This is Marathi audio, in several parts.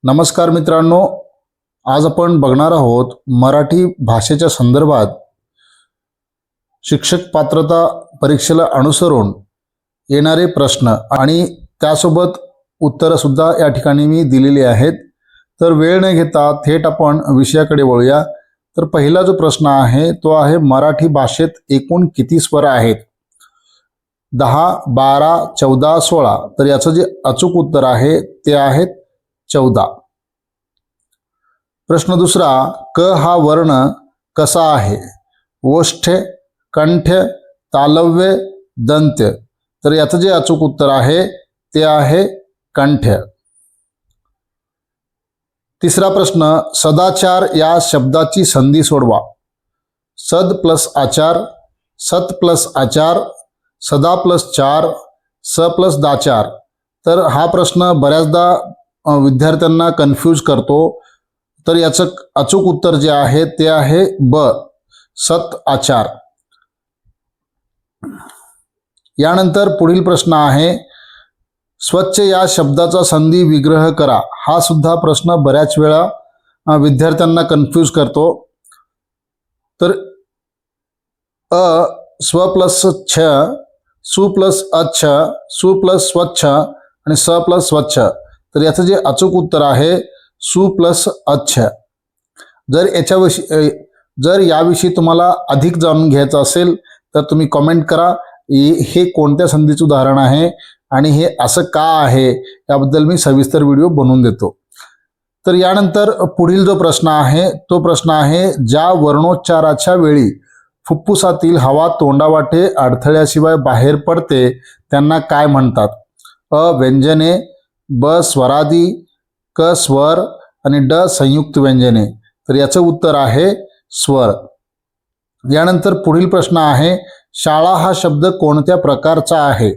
नमस्कार मित्रांनो, आज आपण बघणार आहोत मराठी भाषेच्या संदर्भात शिक्षक पात्रता परीक्षेला अनुसरून येणारे प्रश्न आणि त्यासोबत उत्तरं सुद्धा या ठिकाणी मी दिलेली आहेत। तर वेळ न घेता थेट आपण विषयाकडे वळूया। तर पहिला जो प्रश्न आहे तो आहे मराठी भाषेत एकूण किती स्वर आहेत? 10, 12, 14, 16। तर याचं जे अचूक उत्तर आहे ते आहे 14। प्रश्न दुसरा, क हा वर्ण कसा आहे? ओष्ठ्य, कंठ्य, तालव्य, दंत्य। तर याचं जे अचूक उत्तर आहे ते आहे कंठ्य। तिसरा प्रश्न, सदाचार या शब्दाची संधी सोडवा। सद प्लस आचार, सत प्लस आचार, सदा प्लस चार, स प्लस दाचार। तर हा प्रश्न बऱ्याचदा विद्यार्थ्यांना कन्फ्यूज करतो। तर याचं अचूक उत्तर जे आहे ते आहे ब, सत आचार। यानंतर पुढील प्रश्न आहे, स्वच्छ या शब्दाचा संधी विग्रह करा। हा सुद्धा प्रश्न बऱ्याच वेळा विद्यार्थ्यांना कन्फ्यूज करतो। तर अ स्व प्लस छ, सु प्लस अच्छ, सु प्लस स्वच्छ आणि स प्लस स्वच्छ। तर याचं जे अचूक उत्तर आहे सु प्लस अच्छ। जर याविषयी तुम्हाला अधिक जाणून घ्यायचं असेल तर तुम्ही कमेंट करा, हे कोणत्या संधीचं उदाहरण आहे आणि हे असं का आहे याबद्दल मी सविस्तर व्हिडिओ बनवून देतो। तर यानंतर पुढील जो प्रश्न आहे तो प्रश्न आहे, ज्या वर्णोच्चाराच्या वेळी फुफ्फुसातील हवा तोंडावाटे अडथळ्याशिवाय बाहेर पडते त्यांना काय म्हणतात? अ व्यंजने, ब स्वरादी, क स्वर आणि ड संयुक्त व्यंजने। तर याचं उत्तर आहे स्वर। यानंतर पुढील प्रश्न आहे, शाळा हा शब्द कोणत्या प्रकारचा आहे?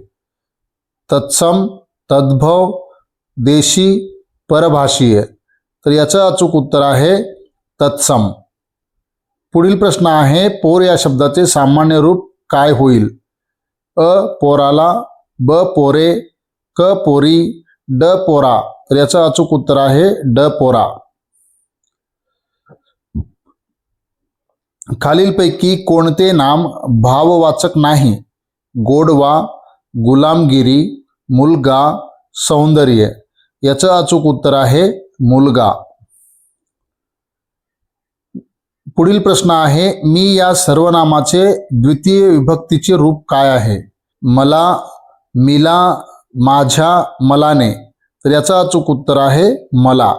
तत्सम, तद्भव, देशी, परभाषीय। तर याचं अचूक उत्तर आहे तत्सम। पुढील प्रश्न आहे, पोर या शब्दाचे सामान्य रूप काय होईल? अ पोराला, ब पोरे, क पोरी, ड पोरा। तर याचं अचूक उत्तर आहे ड पोरा। खालीलपैकी कोणते नाम भाववाचक नाही? गोडवा, गुलामगिरी, मुलगा, सौंदर्य। याचं अचूक उत्तर आहे मुलगा। पुढील प्रश्न आहे, मी या सर्वनामाचे द्वितीय विभक्तीचे रूप काय आहे? मला, मिला, माझ्या, मलाने। तर याचं अचूक उत्तर आहे मला।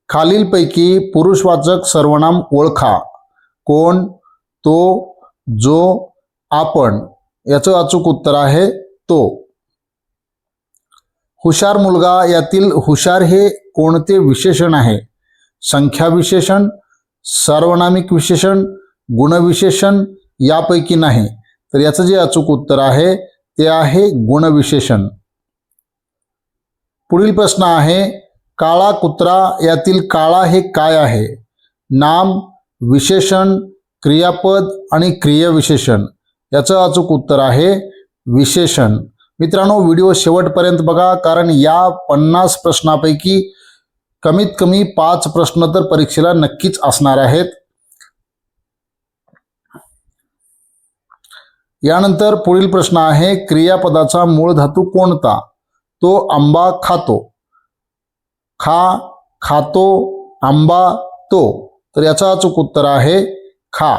खालीलपैकी पुरुषवाचक सर्वनाम ओळखा। कोण, तो, जो, आपण। याचं अचूक उत्तर आहे तो। हुशार मुलगा यातील हुशार हे कोणते विशेषण आहे? संख्या विशेषण, सार्वनामिक विशेषण, गुणविशेषण, यापैकी नाही। तर याचं जे अचूक उत्तर आहे ते आहे गुणविशेषण। पुढील प्रश्न आहे, काळा कुत्रा यातील काळा हे काय आहे? नाम, विशेषण, क्रियापद आणि क्रियाविशेषण। याचं अचूक उत्तर आहे विशेषण। मित्रांनो, व्हिडिओ शेवटपर्यंत बघा, कारण या 50 प्रश्नापैकी कमीत कमी 5 प्रश्न तर परीक्षेला नक्कीच असणार आहेत। यानंतर पुढील प्रश्न आहे, क्रियापदाचा मूळ धातू कोणता? तो आंबा खातो। खा, खातो, आंबा, तो। तर याचं अचूक उत्तर आहे खा।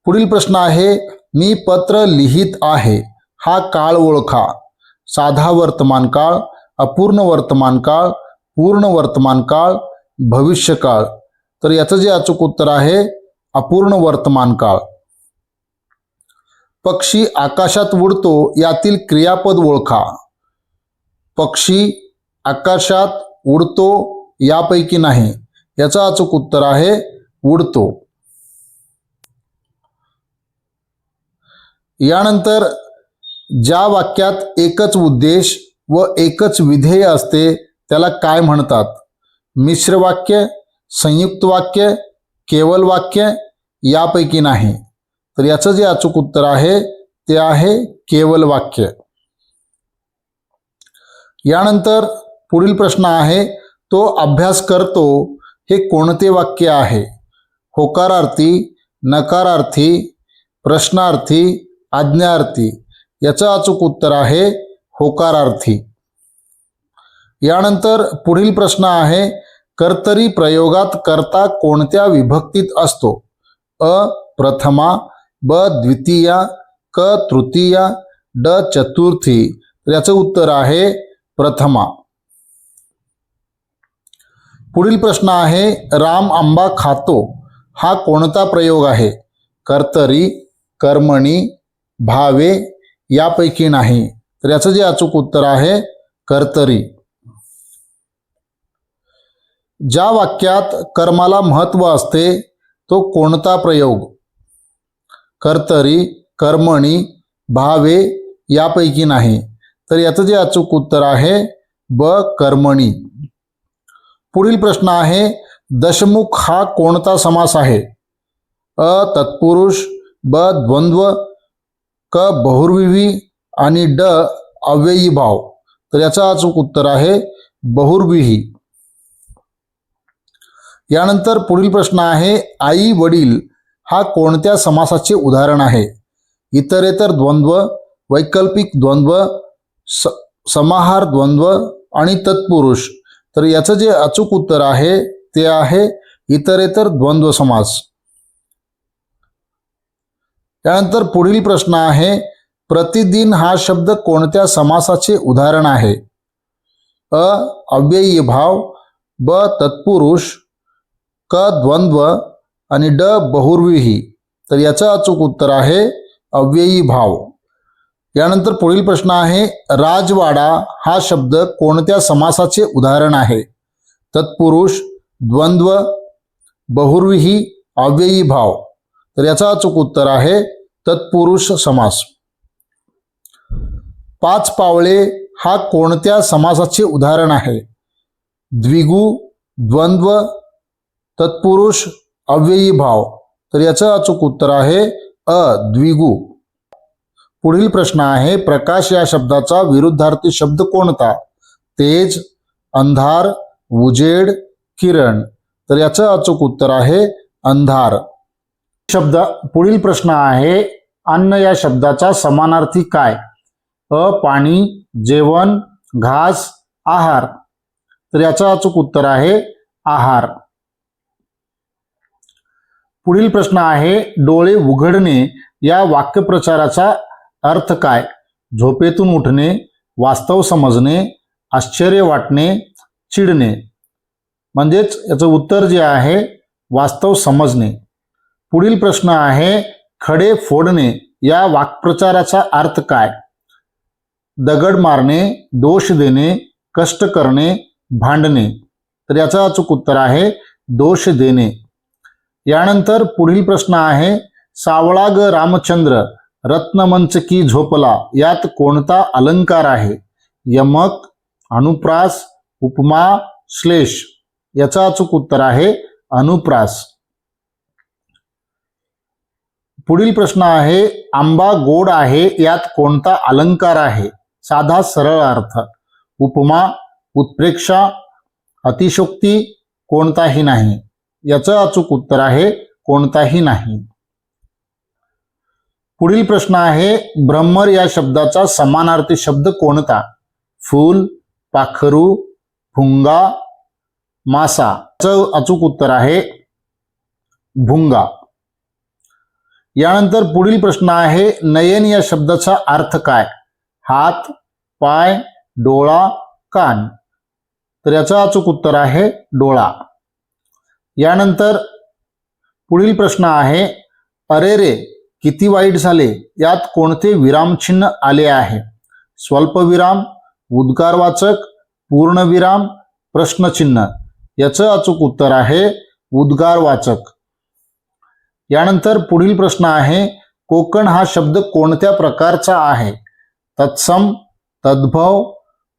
पुढील प्रश्न आहे, मी पत्र लिहित आहे हा काळ ओळखा। साधा वर्तमान काळ, अपूर्ण वर्तमान काळ, पूर्ण वर्तमान काळ, भविष्यकाळ। तर याचं जे अचूक उत्तर आहे अपूर्ण वर्तमान काळ। पक्षी आकाशात उडतो यातील क्रियापद ओळखा। पक्षी आकाशात उडतो यापैकी नाही। याचं अचूक उत्तर आहे उडतो। यानंतर ज्या वाक्यात एकच उद्देश व एकच विधेय असते त्याला काय म्हणतात? मिश्र वाक्य, संयुक्त वाक्य, केवल वाक्य, यापैकी नाही। तर याचं जे अचूक उत्तर आहे ते आहे केवल वाक्य। यानंतर पुढील प्रश्न आहे, तो अभ्यास करतो हे कोणते वाक्य आहे? होकारार्थी, नकारार्थी, प्रश्नार्थी, आज्ञार्थी. याचं अचूक उत्तर आहे होकारार्थी. यानंतर पुढील प्रश्न आहे, कर्तरी प्रयोगात कर्ता कोणत्या विभक्तीत असतो? अ प्रथमा, ब द्वितीया, क तृतीया, ड चतुर्थी. याचं उत्तर आहे प्रथमा. पुढील प्रश्न आहे, राम आंबा खातो हा कोणता प्रयोग आहे? कर्तरी, कर्मणी, भावे, यापैकी नाही. तर याचं जे अचूक उत्तर आहे कर्तरी. ज्या वाक्यात कर्माला महत्त्व असते तो कोणता प्रयोग? कर्तरी, कर्मणी, भावे, यापैकी नाही. तर याचं जे अचूक उत्तर आहे ब कर्मणी. पुढील प्रश्न आहे, दशमुख हा कोणता समास आहे? अ तत्पुरुष, ब द्वंद्व, क बहुर्विही आणि ड अव्ययी भाव. तर याचं अचूक उत्तर आहे बहुर्विही. यानंतर पुढील प्रश्न आहे, आई वडील हा कोणत्या समासाचे उदाहरण आहे? इतरेतर द्वंद्व, वैकल्पिक द्वंद्व, समाहार द्वंद्व आणि तत्पुरुष. तर याचं जे अचूक उत्तर आहे ते आहे इतरेतर द्वंद्व समास. त्यानंतर पुढील प्रश्न आहे, प्रतिदिन हा शब्द कोणत्या समासाचे उदाहरण आहे? अ अव्ययी भाव, ब तत्पुरुष, क द्वंद्व आणि ड बहुर्विही. तर याचं अचूक उत्तर आहे अव्ययी भाव. यानंतर पुढील प्रश्न आहे, राजवाडा हा शब्द कोणत्या समासाचे उदाहरण आहे? तत्पुरुष, द्वंद्व, बहुर्विही, अव्ययी भाव. तर याचं अचूक उत्तर आहे तत्पुरुष समास. पाच पावले हा कोणत्या समासाचे उदाहरण आहे? द्विगु, द्वंद्व, तत्पुरुष, अव्ययी भाव. तर याचं अचूक उत्तर आहे द्विगु. पुढील प्रश्न आहे, प्रकाश या शब्दाचा विरुद्धार्थी शब्द कोणता? तेज, अंधार, उजेड, किरण. तर याचं अचूक उत्तर आहे अंधार. पुढील प्रश्न आहे, अन्न या शब्दाचा समानार्थी काय? अ पाणी, जेवण, घास, आहार. तर याचं अचूक उत्तर आहे आहार. पुढील प्रश्न आहे, डोळे उघडणे या वाक्यप्रचाराचा अर्थ काय? झोपेतून उठणे, वास्तव समजणे, आश्चर्य वाटणे, चिडणे. म्हणजेच याचं उत्तर जे आहे वास्तव समजणे. पुढील प्रश्न आहे, खडे फोडणे या वाक्प्रचाराचा अर्थ काय? दगड मारणे, दोष देणे, कष्ट करणे, भांडणे. तर याचं अचूक उत्तर आहे दोष देणे. यानंतर पुढील प्रश्न आहे, सावळा ग रामचंद्र रत्नमंचकी झोपला यात कोणता अलंकार आहे? यमक, अनुप्रास, उपमा, श्लेष. याचं अचूक उत्तर आहे अनुप्रास. पुढील प्रश्न आहे, आंबा गोड आहे यात कोणता अलंकार आहे? साधा सरळ अर्थ, उपमा, उत्प्रेक्षा, अतिशोक्ती, कोणताही नाही. याचं अचूक उत्तर आहे कोणताही नाही. पुढील प्रश्न आहे, ब्रह्मर या शब्दाचा समानार्थी शब्द कोणता? फूल, पाखरू, भुंगा, मासा. याचं अचूक उत्तर आहे भुंगा. यानंतर पुढील प्रश्न आहे, नयन या शब्दाचा अर्थ काय? हात, पाय, डोळा, कान. तर याचं अचूक उत्तर आहे डोळा. यानंतर पुढील प्रश्न आहे, अरे रे किती वाईट झाले यात कोणते विरामचिन्ह आले आहे? स्वल्पविराम, उद्गारवाचक, पूर्णविराम, प्रश्नचिन्ह. याचं अचूक उत्तर आहे उद्गारवाचक. यानंतर पुढील प्रश्न आहे, कोकण हा शब्द कोणत्या प्रकारचा आहे? तत्सम, तद्भव,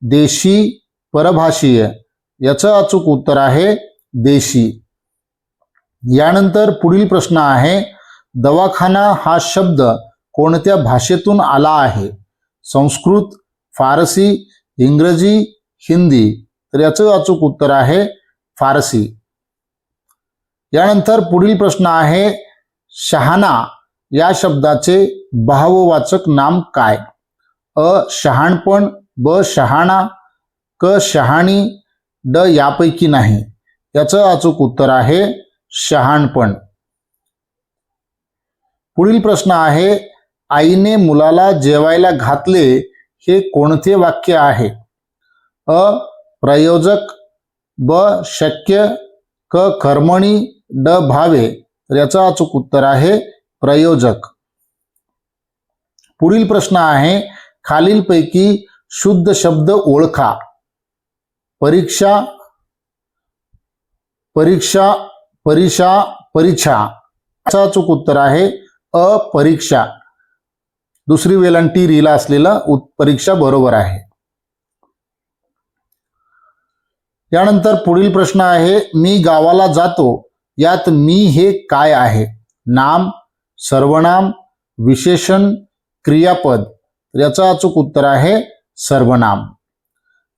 देशी, परभाषीय. याचं अचूक उत्तर आहे देशी. यानंतर पुढील प्रश्न आहे, दवाखाना हा शब्द कोणत्या भाषेतून आला आहे? संस्कृत, फारसी, इंग्रजी, हिंदी, तर याचं अचूक उत्तर आहे फारसी. यानंतर पुढील प्रश्न आहे, शहाणा या शब्दाचे भाववाचक नाम काय? अ शहाणपण, ब शहाणा, क शहाणी, ड यापैकी नाही. याचं अचूक उत्तर आहे शहाणपण. पुढील प्रश्न आहे, आईने मुलाला जेवायला घातले हे कोणते वाक्य आहे? अ प्रयोजक, ब शक्य, क कर्मणी, ड भावे, तर याचं अचूक उत्तर आहे प्रयोजक. पुढील प्रश्न आहे, खालीलपैकी शुद्ध शब्द ओळखा. परीक्षा, परीक्षा, परीक्षा, परीक्षा, याचं अचूक उत्तर आहे अपरीक्षा. दुसरी वेलांटी रीला असलेलं परीक्षा बरोबर आहे. यानंतर पुढील प्रश्न आहे, मी गावाला जातो यात मी हे काय आहे? नाम, सर्वनाम, विशेषण, क्रियापद, तर याचं अचूक उत्तर आहे सर्वनाम.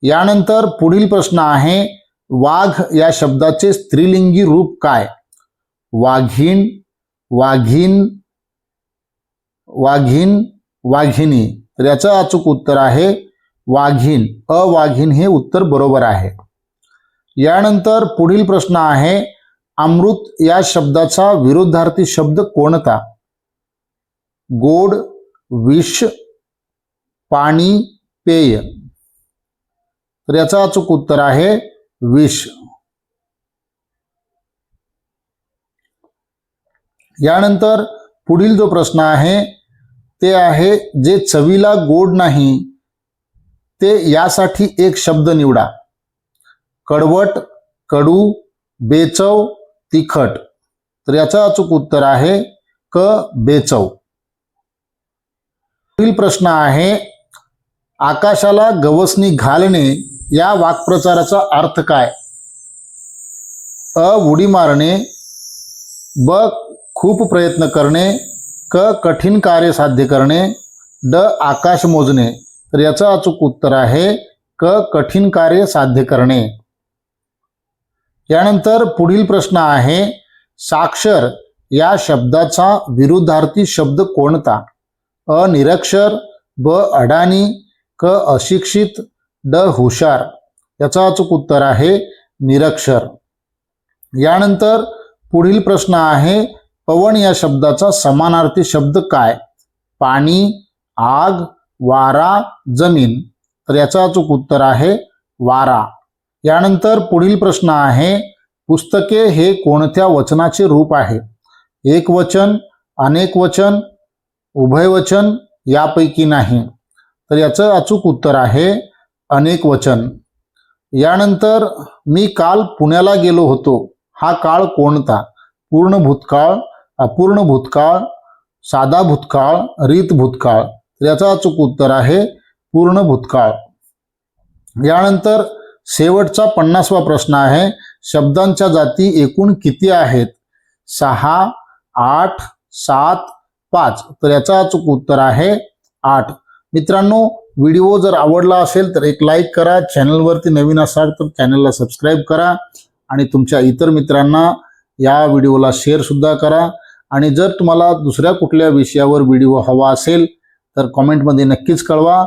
यानंतर पुढील प्रश्न आहे, वाघ या शब्दाचे स्त्रीलिंगी रूप काय? वाघीण, वाघीन, वाघीन, वाघिणी, तर याचं अचूक उत्तर आहे वाघीण. अवाघीण हे उत्तर बरोबर आहे. यानंतर पुढील प्रश्न आहे, अमृत या शब्दाचा विरुद्धार्थी शब्द कोणता? गोड, विष, पाणी, पेय, तर याचं अचूक उत्तर आहे विष. यानंतर पुढील जो प्रश्न आहे ते आहे, जे चवीला गोड नाही ते यासाठी एक शब्द निवडा. कडवट, कडू, बेचव, तिखट, तर याचं अचूक उत्तर आहे क बेचव. पुढील प्रश्न आहे, आकाशाला गवसणी घालणे या वाक्प्रचाराचा अर्थ काय? अ उडी मारणे, ब खूप प्रयत्न करणे, क कठीण कार्य साध्य करणे, ड आकाश मोजणे, तर याचं अचूक उत्तर आहे क कठीण कार्य साध्य करणे. यानंतर पुढील प्रश्न आहे, साक्षर या शब्दाचा विरुद्धार्थी शब्द कोणता? अ निरक्षर, ब अडाणी, क अशिक्षित, ड हुशार, याचं अचूक उत्तर आहे निरक्षर. यानंतर पुढील प्रश्न आहे, पवन या शब्दाचा समानार्थी शब्द काय? पाणी, आग, वारा, जमीन, तर याचं अचूक उत्तर आहे वारा. यानंतर पुढील प्रश्न आहे, पुस्तके हे कोणत्या वचनाचे रूप आहे? एकवचन, अनेक वचन, उभयवचन, यापैकी नाही, तर याचं अचूक उत्तर आहे अनेक वचन. यानंतर मी काल पुण्याला गेलो होतो हा काळ कोणता? पूर्ण भूतकाळ, अपूर्ण भूतकाळ, साधा भूतकाळ, रीत भूतकाळ, तर याचं अचूक उत्तर आहे पूर्ण भूतकाळ. यानंतर शेवटचा 50वा प्रश्न आहे, शब्दांच्या जाती एकूण किती आहेत? 6, 8, 7, 5, तर याचं अचूक उत्तर आहे 8. मित्रांनो, व्हिडिओ जर आवडला असेल तर एक लाईक करा. चॅनलवरती नवीन असाल तर चॅनलला सबस्क्राईब करा आणि तुमच्या इतर मित्रांना या व्हिडिओला शेअर सुद्धा करा. आणि जर तुम्हाला दुसऱ्या कुठल्या विषयावर व्हिडिओ हवा असेल तर कॉमेंटमध्ये नक्कीच कळवा.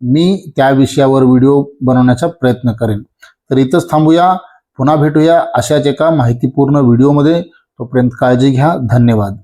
मी त्या विषयावर व्हिडिओ बनवण्याचा प्रयत्न करेन. तर इथंच थांबूया. पुन्हा भेटूया अशाच एका माहितीपूर्ण व्हिडिओमध्ये. तोपर्यंत काळजी घ्या. धन्यवाद.